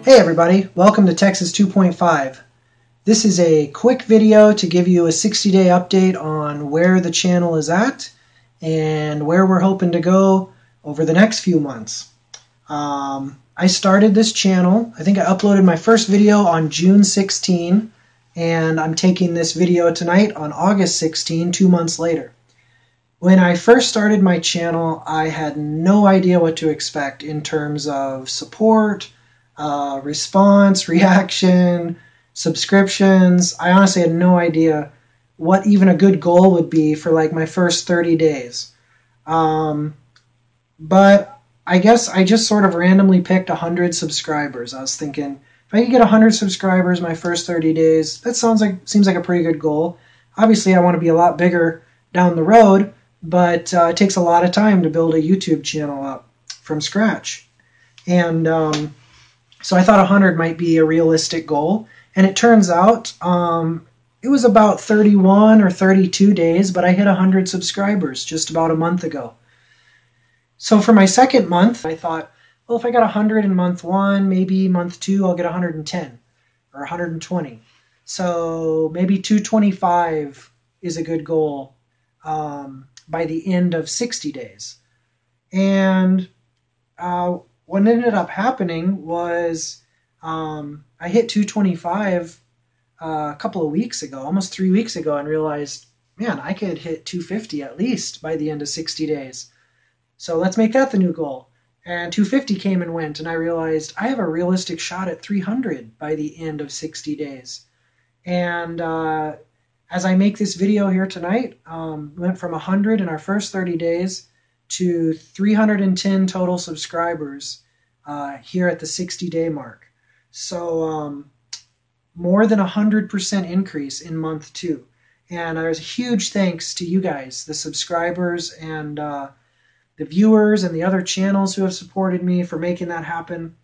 Hey everybody, welcome to Texas 2.5. This is a quick video to give you a 60-day update on where the channel is at and where we're hoping to go over the next few months. I started this channel, I think I uploaded my first video on June 16, and I'm taking this video tonight on August 16, 2 months later. When I first started my channel, I had no idea what to expect in terms of support, response, reaction, subscriptions. I honestly had no idea what even a good goal would be for like my first 30 days. But I guess I just sort of randomly picked 100 subscribers. I was thinking, if I could get 100 subscribers my first 30 days, that seems like a pretty good goal. Obviously, I want to be a lot bigger down the road, but it takes a lot of time to build a YouTube channel up from scratch. And so I thought 100 might be a realistic goal. And it turns out it was about 31 or 32 days, but I hit 100 subscribers just about a month ago. So for my second month, I thought, well, if I got 100 in month 1, maybe month 2, I'll get 110 or 120. So maybe 225 is a good goal by the end of 60 days. And what ended up happening was I hit 225 a couple of weeks ago, almost 3 weeks ago, and realized, man, I could hit 250 at least by the end of 60 days. So let's make that the new goal. And 250 came and went, and I realized I have a realistic shot at 300 by the end of 60 days. And as I make this video here tonight, we went from 100 in our first 30 days to 310 total subscribers here at the 60-day mark. So more than 100% increase in month 2. And there's a huge thanks to you guys, the subscribers and the viewers and the other channels who have supported me for making that happen.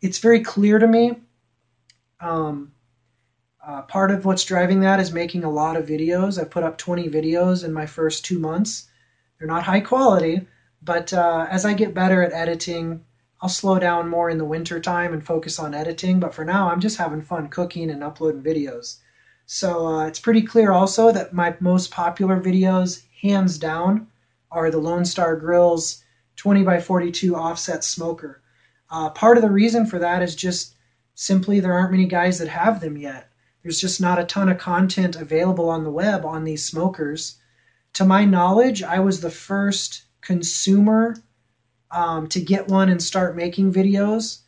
It's very clear to me. Part of what's driving that is making a lot of videos. I put up 20 videos in my first 2 months. They're not high quality, but as I get better at editing, I'll slow down more in the winter time and focus on editing. But for now, I'm just having fun cooking and uploading videos. So it's pretty clear also that my most popular videos, hands down, are the Lone Star Grill's 20x42 offset smoker. Part of the reason for that is just simply there aren't many guys that have them yet. There's just not a ton of content available on the web on these smokers. To my knowledge, I was the first consumer to get one and start making videos.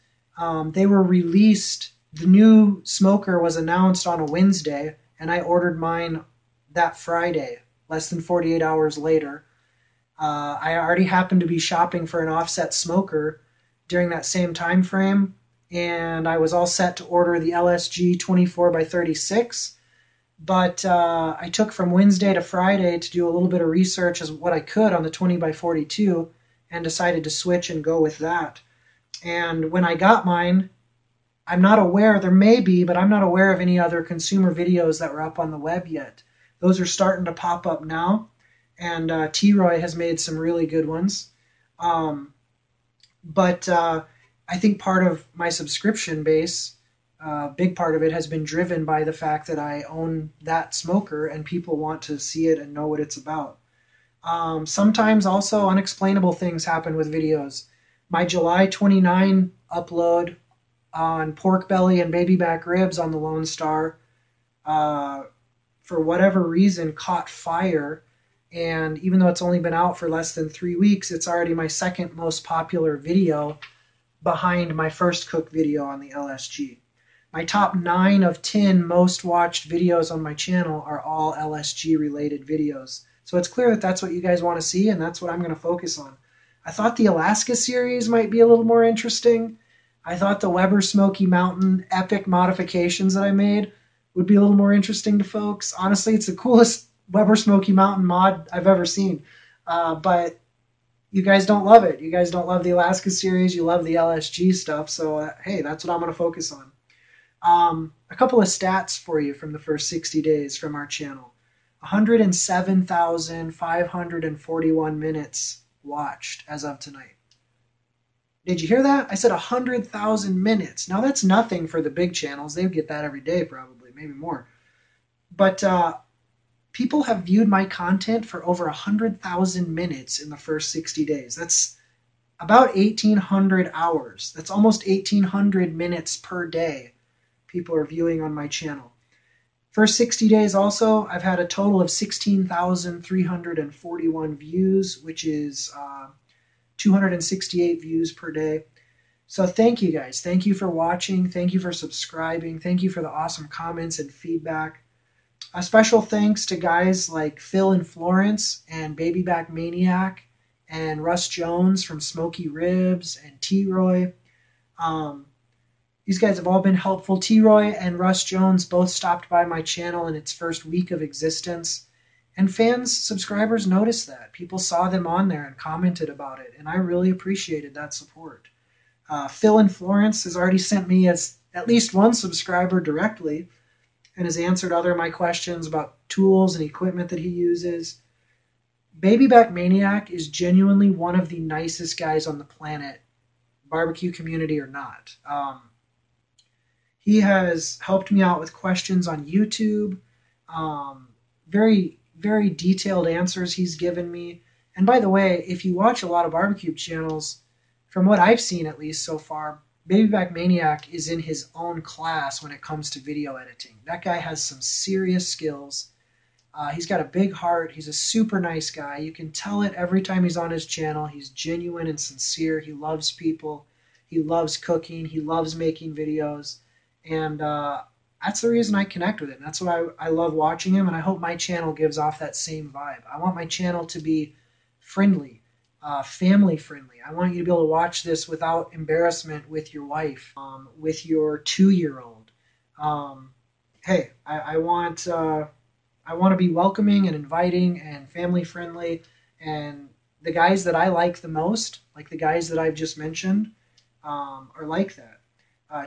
They were released, the new smoker was announced on a Wednesday, and I ordered mine that Friday, less than 48 hours later. I already happened to be shopping for an offset smoker during that same time frame, and I was all set to order the LSG 24x36. But I took from Wednesday to Friday to do a little bit of research as what I could on the 20x42 and decided to switch and go with that. And when I got mine, I'm not aware, there may be, but I'm not aware of any other consumer videos that were up on the web yet. Those are starting to pop up now, and T-Roy has made some really good ones. But I think part of my subscription base, big part of it has been driven by the fact that I own that smoker and people want to see it and know what it's about. Sometimes also unexplainable things happen with videos. My July 29 upload on pork belly and baby back ribs on the Lone Star, for whatever reason, caught fire. And even though it's only been out for less than 3 weeks, it's already my second most popular video behind my first cook video on the LSG. My top 9 of 10 most watched videos on my channel are all LSG related videos. So it's clear that that's what you guys want to see, and that's what I'm going to focus on. I thought the Alaska series might be a little more interesting. I thought the Weber Smoky Mountain epic modifications that I made would be a little more interesting to folks. Honestly, it's the coolest Weber Smoky Mountain mod I've ever seen. But you guys don't love it. You guys don't love the Alaska series. You love the LSG stuff. So, hey, that's what I'm going to focus on. A couple of stats for you from the first 60 days from our channel. 107,541 minutes watched as of tonight. Did you hear that? I said 100,000 minutes. Now that's nothing for the big channels. They get that every day probably, maybe more. But people have viewed my content for over 100,000 minutes in the first 60 days. That's about 1,800 hours. That's almost 1,800 minutes per day people are viewing on my channel. First 60 days also, I've had a total of 16,341 views, which is 268 views per day. So thank you guys. Thank you for watching. Thank you for subscribing. Thank you for the awesome comments and feedback. A special thanks to guys like Phil and Florence and Baby Back Maniac and Russ Jones from Smoky Ribs and T-Roy. These guys have all been helpful. T-Roy and Russ Jones both stopped by my channel in its first week of existence. And fans, subscribers noticed that. People saw them on there and commented about it. And I really appreciated that support. Phil and Florence has already sent me as at least one subscriber directly and has answered other of my questions about tools and equipment that he uses. Baby Back Maniac is genuinely one of the nicest guys on the planet, barbecue community or not. He has helped me out with questions on YouTube. Very, very detailed answers he's given me. And by the way, if you watch a lot of barbecue channels, from what I've seen at least so far, Baby Back Maniac is in his own class when it comes to video editing. That guy has some serious skills. He's got a big heart. He's a super nice guy. You can tell it every time he's on his channel. He's genuine and sincere. He loves people. He loves cooking. He loves making videos. And that's the reason I connect with him. That's why I love watching him, and I hope my channel gives off that same vibe. I want my channel to be friendly, family friendly. I want you to be able to watch this without embarrassment with your wife, with your 2-year-old. Hey, I want to be welcoming and inviting and family friendly. And the guys that I like the most, like the guys that I've just mentioned, are like that.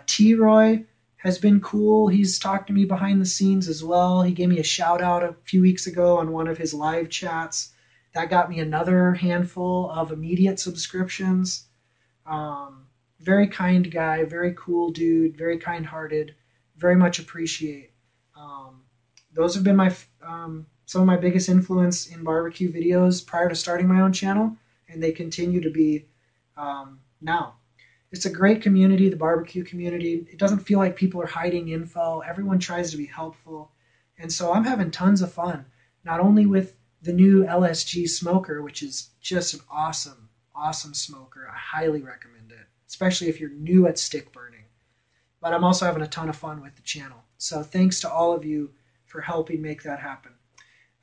T-Roy has been cool. He's talked to me behind the scenes as well. He gave me a shout out a few weeks ago on one of his live chats. That got me another handful of immediate subscriptions. Very kind guy, very cool dude, very kind-hearted, very much appreciate. Those have been my some of my biggest influence in barbecue videos prior to starting my own channel, and they continue to be now. It's a great community, the barbecue community. It doesn't feel like people are hiding info. Everyone tries to be helpful. And so I'm having tons of fun, not only with the new LSG smoker, which is just an awesome, awesome smoker. I highly recommend it, especially if you're new at stick burning. But I'm also having a ton of fun with the channel. So thanks to all of you for helping make that happen.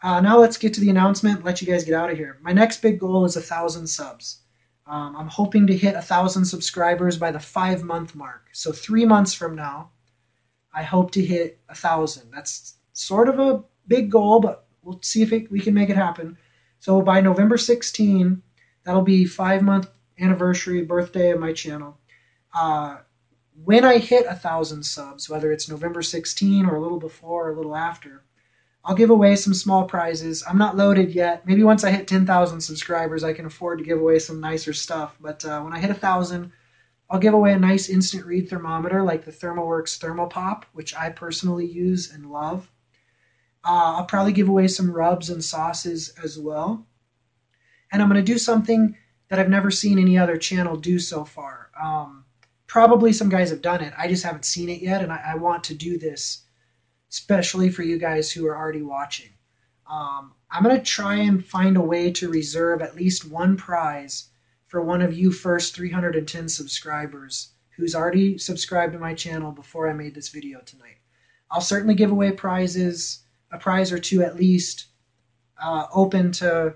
Now let's get to the announcement, let you guys get out of here. My next big goal is 1,000 subs. I'm hoping to hit 1,000 subscribers by the 5-month mark. So 3 months from now, I hope to hit 1,000. That's sort of a big goal, but we'll see if we can make it happen. So by November 16, that'll be 5-month anniversary birthday of my channel. When I hit 1,000 subs, whether it's November 16 or a little before or a little after, I'll give away some small prizes. I'm not loaded yet. Maybe once I hit 10,000 subscribers, I can afford to give away some nicer stuff. But when I hit 1,000, I'll give away a nice instant read thermometer like the ThermoWorks Thermopop, which I personally use and love. I'll probably give away some rubs and sauces as well. And I'm going to do something that I've never seen any other channel do so far. Probably some guys have done it. I just haven't seen it yet, and I want to do this especially for you guys who are already watching. I'm going to try and find a way to reserve at least one prize for one of you first 310 subscribers who's already subscribed to my channel before I made this video tonight. I'll certainly give away prizes, a prize or two at least, open to,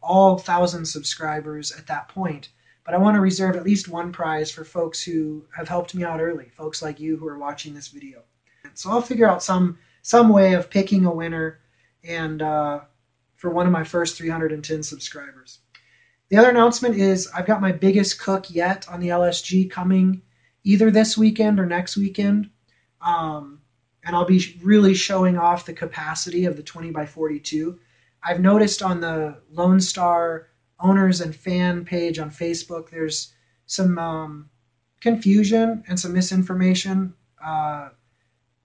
all 1,000 subscribers at that point. But I want to reserve at least one prize for folks who have helped me out early, folks like you who are watching this video. So I'll figure out some way of picking a winner and for one of my first 310 subscribers. The other announcement is I've got my biggest cook yet on the LSG coming either this weekend or next weekend. And I'll be really showing off the capacity of the 20x42. I've noticed on the Lone Star owners and fan page on Facebook, there's some confusion and some misinformation,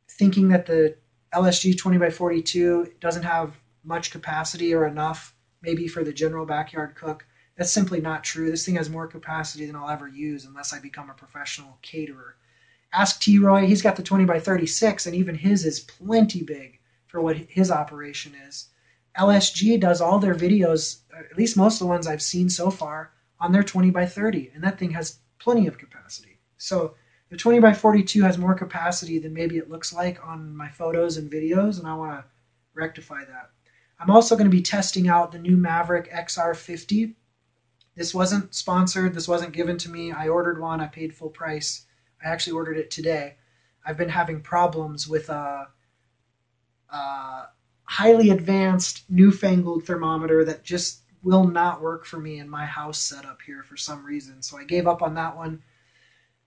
thinking that the LSG 20x42 doesn't have much capacity or enough maybe for the general backyard cook. That's simply not true. This thing has more capacity than I'll ever use unless I become a professional caterer. Ask T-Roy, he's got the 20x36, and even his is plenty big for what his operation is. LSG does all their videos, at least most of the ones I've seen so far, on their 20x30, and that thing has plenty of capacity. So the 20x42 has more capacity than maybe it looks like on my photos and videos, and I want to rectify that. I'm also going to be testing out the new Maverick XR50. This wasn't sponsored. This wasn't given to me. I ordered one. I paid full price. I actually ordered it today. I've been having problems with a highly advanced, newfangled thermometer that just will not work for me in my house setup here for some reason. So I gave up on that one.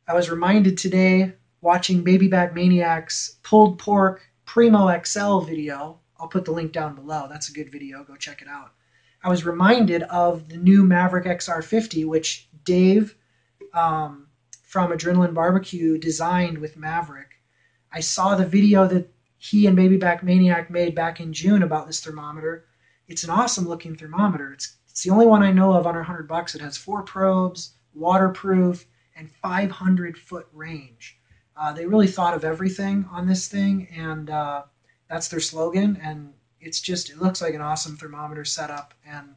I was reminded today, watching Baby Back Maniac's pulled pork Primo XL video. I'll put the link down below. That's a good video. Go check it out. I was reminded of the new Maverick XR50, which Dave from Adrenaline Barbecue designed with Maverick. I saw the video that he and Baby Back Maniac made back in June about this thermometer. It's an awesome looking thermometer. It's the only one I know of under $100. It has 4 probes, waterproof, and 500-foot range. They really thought of everything on this thing, and that's their slogan. And it looks like an awesome thermometer setup. And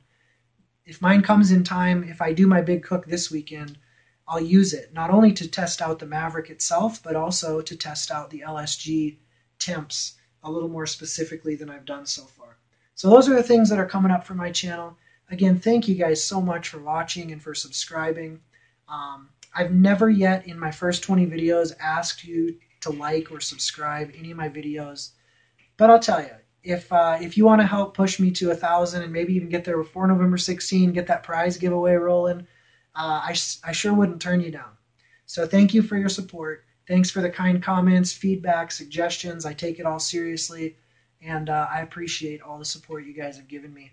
if mine comes in time, if I do my big cook this weekend, I'll use it not only to test out the Maverick itself, but also to test out the LSG temps a little more specifically than I've done so far. So those are the things that are coming up for my channel. Again, thank you guys so much for watching and for subscribing. I've never yet in my first 20 videos asked you to like or subscribe any of my videos, but I'll tell you, if you want to help push me to 1,000 and maybe even get there before November 16, get that prize giveaway rolling, I sure wouldn't turn you down. So thank you for your support. Thanks for the kind comments, feedback, suggestions. I take it all seriously, and I appreciate all the support you guys have given me.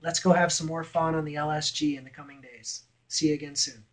Let's go have some more fun on the LSG in the coming days. See you again soon.